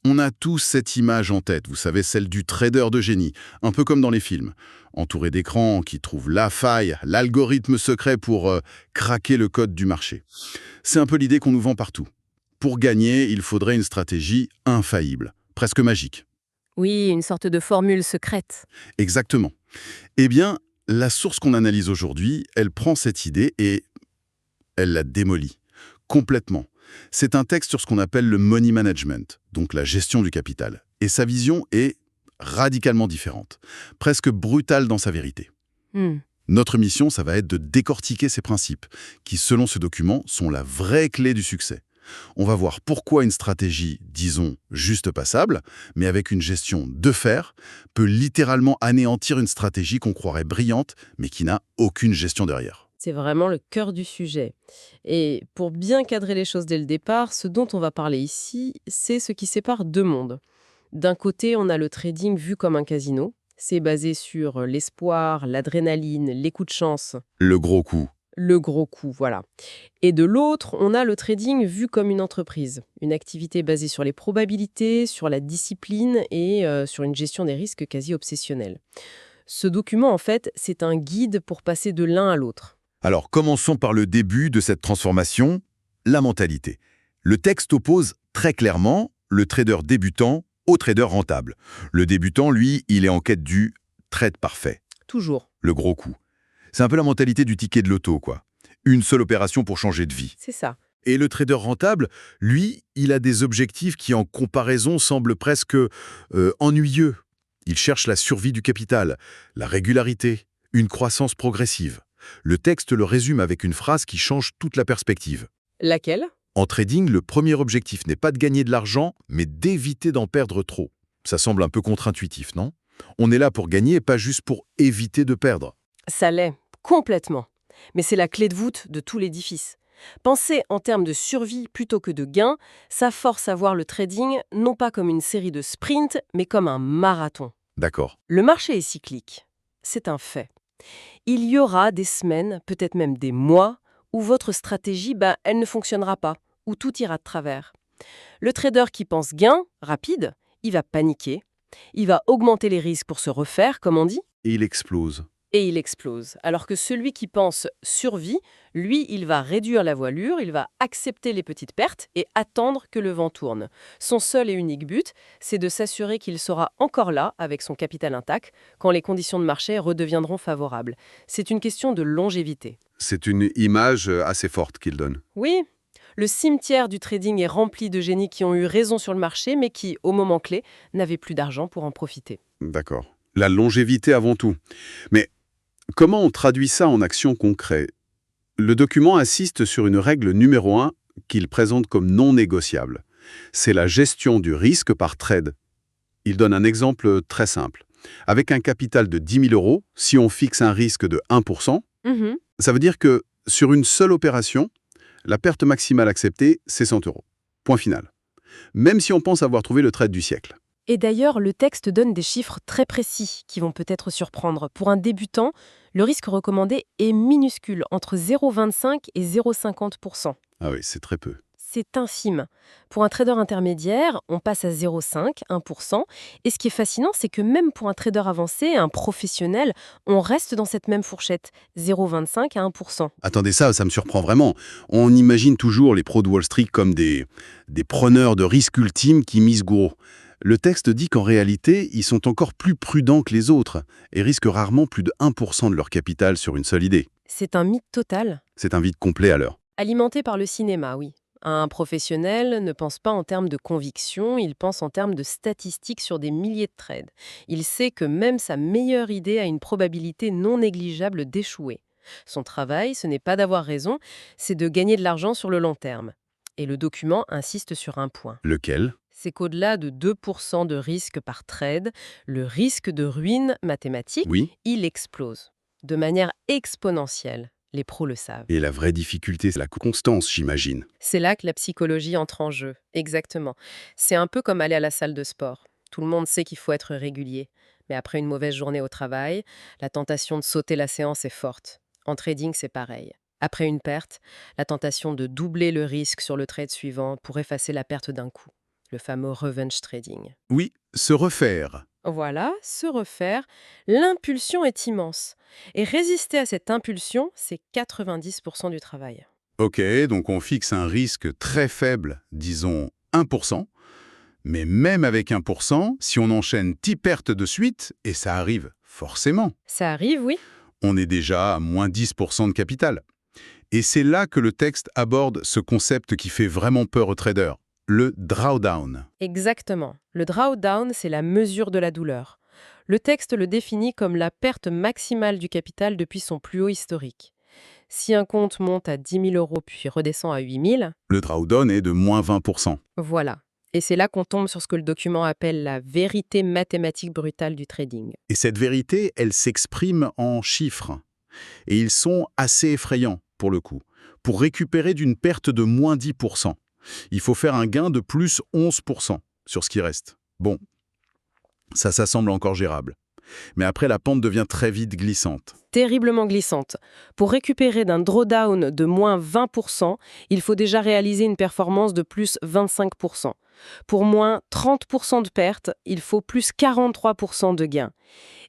On a tous cette image en tête, vous savez, celle du trader de génie, un peu comme dans les films. Entouré d'écrans qui trouvent la faille, l'algorithme secret pour craquer le code du marché. C'est un peu l'idée qu'on nous vend partout. Pour gagner, il faudrait une stratégie infaillible, presque magique. Oui, une sorte de formule secrète. Exactement. Eh bien, la source qu'on analyse aujourd'hui, elle prend cette idée et elle la démolit. Complètement. C'est un texte sur ce qu'on appelle le money management, donc la gestion du capital. Et sa vision est radicalement différente, presque brutale dans sa vérité. Hmm. Notre mission, ça va être de décortiquer ces principes, qui, selon ce document, sont la vraie clé du succès. On va voir pourquoi une stratégie, disons, juste passable, mais avec une gestion de fer, peut littéralement anéantir une stratégie qu'on croirait brillante, mais qui n'a aucune gestion derrière. C'est vraiment le cœur du sujet. Et pour bien cadrer les choses dès le départ, ce dont on va parler ici, c'est ce qui sépare deux mondes. D'un côté, on a le trading vu comme un casino. C'est basé sur l'espoir, l'adrénaline, les coups de chance, Le gros coup. le gros coup, voilà. Et de l'autre, on a le trading vu comme une entreprise, une activité basée sur les probabilités, sur la discipline et sur une gestion des risques quasi obsessionnelle. Ce document, en fait, c'est un guide pour passer de l'un à l'autre. Alors, commençons par le début de cette transformation, la mentalité. Le texte oppose très clairement le trader débutant au trader rentable. Le débutant, lui, il est en quête du trade parfait, Toujours. le gros coup. C'est un peu la mentalité du ticket de loto, quoi. Une seule opération pour changer de vie. C'est ça. Et le trader rentable, lui, il a des objectifs qui, en comparaison, semblent presque ennuyeux. Il cherche la survie du capital, la régularité, une croissance progressive. Le texte le résume avec une phrase qui change toute la perspective. Laquelle? En trading, le premier objectif n'est pas de gagner de l'argent, mais d'éviter d'en perdre trop. Ça semble un peu contre-intuitif, non? On est là pour gagner, pas juste pour éviter de perdre. Ça l'est, complètement. Mais c'est la clé de voûte de tout l'édifice. Penser en termes de survie plutôt que de gain, ça force à voir le trading non pas comme une série de sprints, mais comme un marathon. D'accord. Le marché est cyclique. C'est un fait. Il y aura des semaines, peut-être même des mois, où votre stratégie, elle ne fonctionnera pas, où tout ira de travers. Le trader qui pense gain, rapide, il va paniquer, il va augmenter les risques pour se refaire, comme on dit, Et il explose. et il explose. Alors que celui qui pense survie, lui, il va réduire la voilure, il va accepter les petites pertes et attendre que le vent tourne. Son seul et unique but, c'est de s'assurer qu'il sera encore là, avec son capital intact, quand les conditions de marché redeviendront favorables. C'est une question de longévité. C'est une image assez forte qu'il donne. Oui, le cimetière du trading est rempli de génies qui ont eu raison sur le marché, mais qui, au moment clé, n'avaient plus d'argent pour en profiter. D'accord. La longévité avant tout. Mais comment on traduit ça en action concrète? Le document insiste sur une règle numéro 1 qu'il présente comme non négociable. C'est la gestion du risque par trade. Il donne un exemple très simple. Avec un capital de 10 000 euros, si on fixe un risque de 1%, Mhm. ça veut dire que sur une seule opération, la perte maximale acceptée, c'est 100 euros. Point final. Même si on pense avoir trouvé le trade du siècle. Et d'ailleurs, le texte donne des chiffres très précis qui vont peut-être surprendre. Pour un débutant, le risque recommandé est minuscule, entre 0,25 et 0,50%. Ah oui, c'est très peu. C'est infime. Pour un trader intermédiaire, on passe à 0,5, 1%. Et ce qui est fascinant, c'est que même pour un trader avancé, un professionnel, on reste dans cette même fourchette, 0,25 à 1%. Attendez, ça me surprend vraiment. On imagine toujours les pros de Wall Street comme des preneurs de risques ultimes qui misent gros. Le texte dit qu'en réalité, ils sont encore plus prudents que les autres et risquent rarement plus de 1% de leur capital sur une seule idée. C'est un mythe total. C'est un vide complet alors. Alimenté par le cinéma, oui. Un professionnel ne pense pas en termes de conviction, il pense en termes de statistiques sur des milliers de trades. Il sait que même sa meilleure idée a une probabilité non négligeable d'échouer. Son travail, ce n'est pas d'avoir raison, c'est de gagner de l'argent sur le long terme. Et le document insiste sur un point. Lequel? C'est qu'au-delà de 2% de risque par trade, le risque de ruine mathématique, Oui. il explose. De manière exponentielle. Les pros le savent. Et la vraie difficulté, c'est la constance, j'imagine. C'est là que la psychologie entre en jeu. Exactement. C'est un peu comme aller à la salle de sport. Tout le monde sait qu'il faut être régulier. Mais après une mauvaise journée au travail, la tentation de sauter la séance est forte. En trading, c'est pareil. Après une perte, la tentation de doubler le risque sur le trade suivant pour effacer la perte d'un coup. le fameux revenge trading. Oui, se refaire. Voilà, se refaire, l'impulsion est immense. Et résister à cette impulsion, c'est 90% du travail. Ok, donc on fixe un risque très faible, disons 1%, mais même avec 1%, si on enchaîne 10 pertes de suite, et ça arrive forcément, Ça arrive, oui. on est déjà à moins 10% de capital. Et c'est là que le texte aborde ce concept qui fait vraiment peur aux traders, le drawdown. Exactement. Le drawdown, c'est la mesure de la douleur. Le texte le définit comme la perte maximale du capital depuis son plus haut historique. Si un compte monte à 10 000 euros puis redescend à 8 000, Le drawdown est de moins 20%. voilà. Et c'est là qu'on tombe sur ce que le document appelle la vérité mathématique brutale du trading. Et cette vérité, elle s'exprime en chiffres. Et ils sont assez effrayants, pour le coup. Pour récupérer d'une perte de moins 10%, il faut faire un gain de plus 11% sur ce qui reste. Bon, ça semble encore gérable. Mais après, la pente devient très vite glissante. Terriblement glissante. Pour récupérer d'un drawdown de moins 20%, il faut déjà réaliser une performance de plus 25%. Pour moins 30% de perte, il faut plus 43% de gain.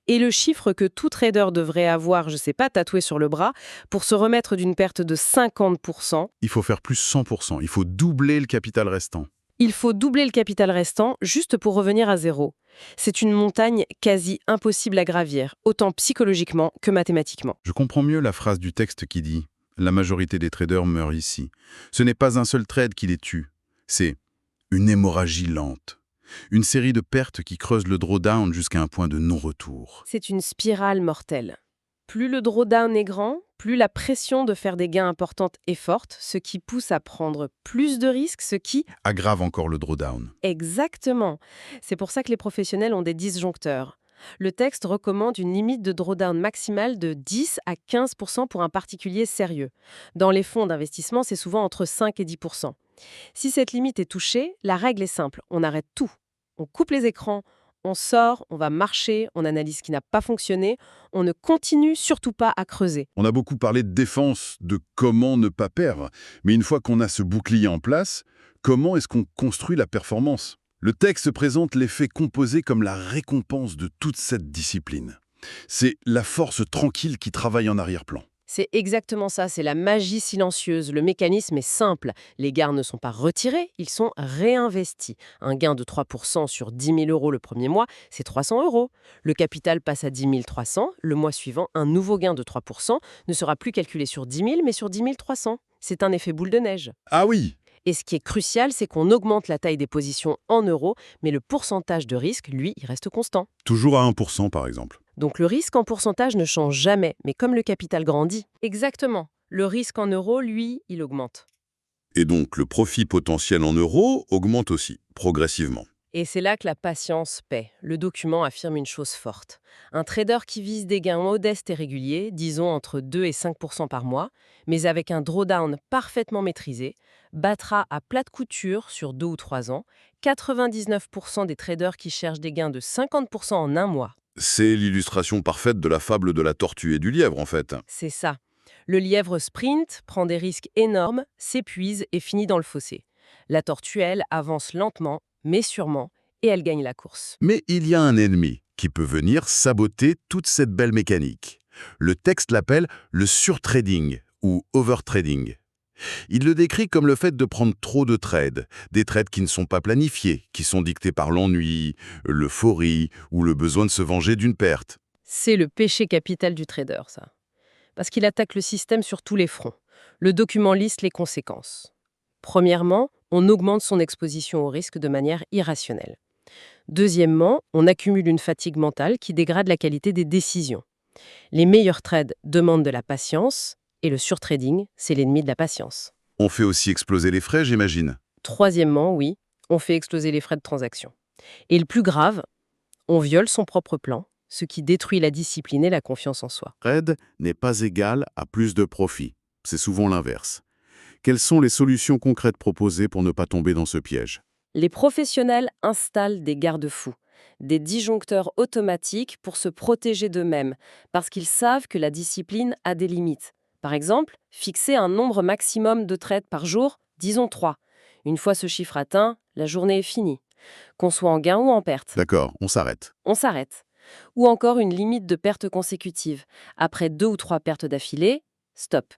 Et le chiffre que tout trader devrait avoir, je sais pas, tatoué sur le bras, pour se remettre d'une perte de 50%, Il faut faire plus 100%, il faut doubler le capital restant. il faut doubler le capital restant juste pour revenir à zéro. C'est une montagne quasi impossible à gravir, autant psychologiquement que mathématiquement. Je comprends mieux la phrase du texte qui dit « La majorité des traders meurent ici ». Ce n'est pas un seul trade qui les tue, c'est une hémorragie lente. Une série de pertes qui creusent le drawdown jusqu'à un point de non-retour. C'est une spirale mortelle. Plus le drawdown est grand, plus la pression de faire des gains importants est forte, ce qui pousse à prendre plus de risques, ce qui... Aggrave encore le drawdown. Exactement. C'est pour ça que les professionnels ont des disjoncteurs. Le texte recommande une limite de drawdown maximale de 10 à 15% pour un particulier sérieux. Dans les fonds d'investissement, c'est souvent entre 5 et 10%. Si cette limite est touchée, la règle est simple, on arrête tout. On coupe les écrans, on sort, on va marcher, on analyse ce qui n'a pas fonctionné, on ne continue surtout pas à creuser. On a beaucoup parlé de défense, de comment ne pas perdre. Mais une fois qu'on a ce bouclier en place, comment est-ce qu'on construit la performance? Le texte présente l'effet composé comme la récompense de toute cette discipline. C'est la force tranquille qui travaille en arrière-plan. C'est exactement ça, c'est la magie silencieuse. Le mécanisme est simple. Les gains ne sont pas retirés, ils sont réinvestis. Un gain de 3% sur 10 000 euros le premier mois, c'est 300 euros. Le capital passe à 10 300. Le mois suivant, un nouveau gain de 3% ne sera plus calculé sur 10 000, mais sur 10 300. C'est un effet boule de neige. Ah oui! Et ce qui est crucial, c'est qu'on augmente la taille des positions en euros, mais le pourcentage de risque, lui, il reste constant. Toujours à 1% par exemple. Donc le risque en pourcentage ne change jamais, mais comme le capital grandit. Exactement. Le risque en euros, lui, il augmente. Et donc le profit potentiel en euros augmente aussi, progressivement. Et c'est là que la patience paie. Le document affirme une chose forte. Un trader qui vise des gains modestes et réguliers, disons entre 2 et 5% par mois, mais avec un drawdown parfaitement maîtrisé, battra à plate couture sur 2 ou 3 ans 99% des traders qui cherchent des gains de 50% en un mois. C'est l'illustration parfaite de la fable de la tortue et du lièvre, en fait. C'est ça. Le lièvre sprint, prend des risques énormes, s'épuise et finit dans le fossé. La tortue, elle, avance lentement, mais sûrement, et elle gagne la course. Mais il y a un ennemi qui peut venir saboter toute cette belle mécanique. Le texte l'appelle le surtrading ou overtrading. Il le décrit comme le fait de prendre trop de trades, des trades qui ne sont pas planifiés, qui sont dictés par l'ennui, l'euphorie ou le besoin de se venger d'une perte. C'est le péché capital du trader, ça. Parce qu'il attaque le système sur tous les fronts. Le document liste les conséquences. Premièrement, on augmente son exposition au risque de manière irrationnelle. Deuxièmement, on accumule une fatigue mentale qui dégrade la qualité des décisions. Les meilleurs trades demandent de la patience, et le surtrading, c'est l'ennemi de la patience. On fait aussi exploser les frais, j'imagine. Troisièmement, oui, on fait exploser les frais de transaction. Et le plus grave, on viole son propre plan, ce qui détruit la discipline et la confiance en soi. Trade n'est pas égal à plus de profit. C'est souvent l'inverse. Quelles sont les solutions concrètes proposées pour ne pas tomber dans ce piège? Les professionnels installent des garde-fous, des disjoncteurs automatiques pour se protéger d'eux-mêmes, parce qu'ils savent que la discipline a des limites. Par exemple, fixer un nombre maximum de trades par jour, disons 3. Une fois ce chiffre atteint, La journée est finie. Qu'on soit en gain ou en perte. D'accord, on s'arrête. On s'arrête. Ou encore une limite de pertes consécutives. Après 2 ou 3 pertes d'affilée, stop.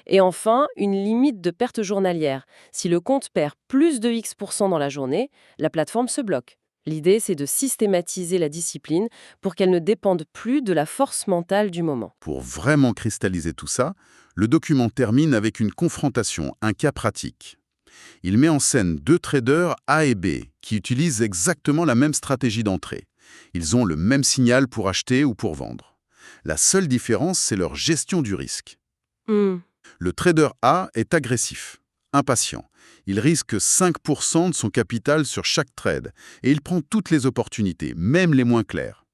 Et enfin, une limite de pertes journalières. Si le compte perd plus de X% dans la journée, la plateforme se bloque. L'idée, c'est de systématiser la discipline pour qu'elle ne dépende plus de la force mentale du moment. Pour vraiment cristalliser tout ça, le document termine avec une confrontation, un cas pratique. Il met en scène 2 traders A et B qui utilisent exactement la même stratégie d'entrée. Ils ont le même signal pour acheter ou pour vendre. La seule différence, c'est leur gestion du risque. Hmm. Le trader A est agressif, impatient. Il risque 5% de son capital sur chaque trade et il prend toutes les opportunités, même les moins claires.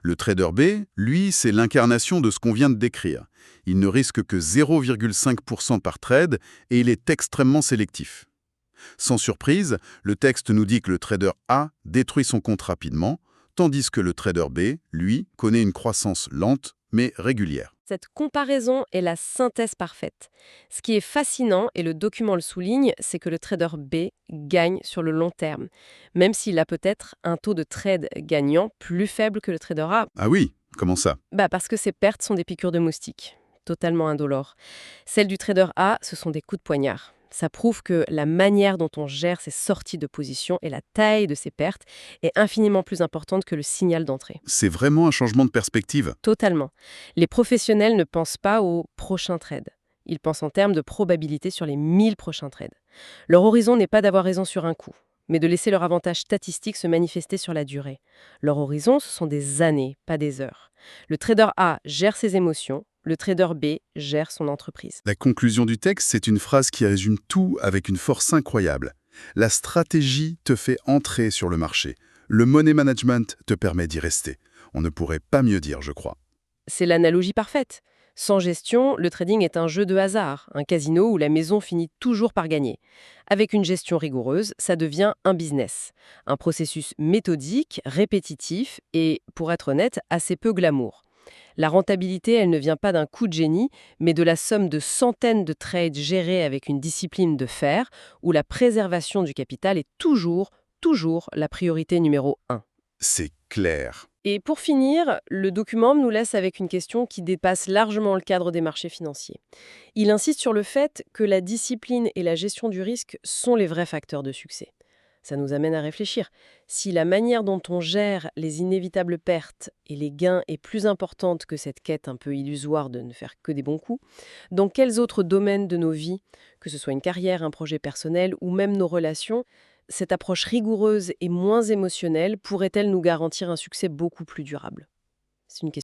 Le trader B, lui, c'est l'incarnation de ce qu'on vient de décrire. Il ne risque que 0,5% par trade et il est extrêmement sélectif. Sans surprise, le texte nous dit que le trader A détruit son compte rapidement, tandis que le trader B, lui, connaît une croissance lente mais régulière. Cette comparaison est la synthèse parfaite. Ce qui est fascinant, et le document le souligne, c'est que le trader B gagne sur le long terme, même s'il a peut-être un taux de trade gagnant plus faible que le trader A. Ah oui, comment ça? Parce que ses pertes sont des piqûres de moustiques, totalement indolores. Celles du trader A, ce sont des coups de poignard. Ça prouve que la manière dont on gère ses sorties de position et la taille de ses pertes est infiniment plus importante que le signal d'entrée. C'est vraiment un changement de perspective. Totalement. Les professionnels ne pensent pas au prochain trade. Ils pensent en termes de probabilité sur les 1000 prochains trades. Leur horizon n'est pas d'avoir raison sur un coup, mais de laisser leur avantage statistique se manifester sur la durée. Leur horizon, ce sont des années, pas des heures. Le trader A gère ses émotions, le trader B gère son entreprise. La conclusion du texte, c'est une phrase qui résume tout avec une force incroyable. La stratégie te fait entrer sur le marché. Le money management te permet d'y rester. On ne pourrait pas mieux dire, je crois. C'est l'analogie parfaite. Sans gestion, le trading est un jeu de hasard, un casino où la maison finit toujours par gagner. Avec une gestion rigoureuse, ça devient un business. Un processus méthodique, répétitif et, pour être honnête, assez peu glamour. La rentabilité, elle ne vient pas d'un coup de génie, mais de la somme de centaines de trades gérés avec une discipline de fer, où la préservation du capital est toujours la priorité numéro 1. C'est clair. Et pour finir, le document nous laisse avec une question qui dépasse largement le cadre des marchés financiers. Il insiste sur le fait que la discipline et la gestion du risque sont les vrais facteurs de succès. Ça nous amène à réfléchir. Si la manière dont on gère les inévitables pertes et les gains est plus importante que cette quête un peu illusoire de ne faire que des bons coups, dans quels autres domaines de nos vies, que ce soit une carrière, un projet personnel ou même nos relations, cette approche rigoureuse et moins émotionnelle pourrait-elle nous garantir un succès beaucoup plus durable ? C'est une question